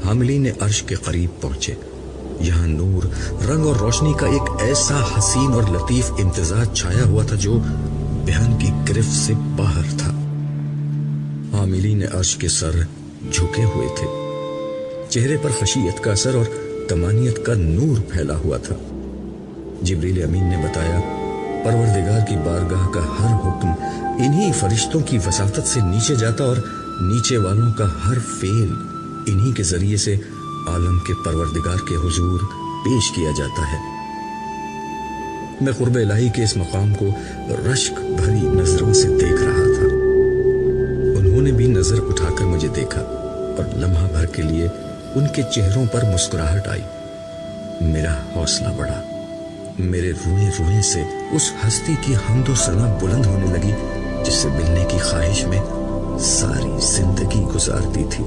حاملین عرش کے قریب پہنچے۔ یہاں نور، رنگ اور روشنی کا ایک ایسا حسین اور لطیف امتزاج چھایا ہوا تھا جو بیان کی گرفت سے باہر تھا۔ حاملین عرش کے سر جھکے ہوئے تھے، چہرے پر خشیت کا اثر اور طمانینت کا نور پھیلا ہوا تھا۔ جبریل امین نے بتایا، پروردگار کی بارگاہ کا ہر حکم انہی فرشتوں کی وساطت سے نیچے جاتا اور نیچے والوں کا ہر فعل انہی کے ذریعے سے عالم کے پروردگار کے حضور پیش کیا جاتا ہے۔ میں قرب الہی کے اس مقام کو رشک بھری نظروں سے دیکھ رہا تھا۔ انہوں نے بھی نظر اٹھا کر مجھے دیکھا اور لمحہ بھر کے لیے ان کے چہروں پر مسکراہٹ آئی۔ میرا حوصلہ بڑھا، میرے روئے روئے سے اس ہستی کی حمد و ثنا بلند ہونے لگی جس سے ملنے کی خواہش میں ساری زندگی گزار دی تھی۔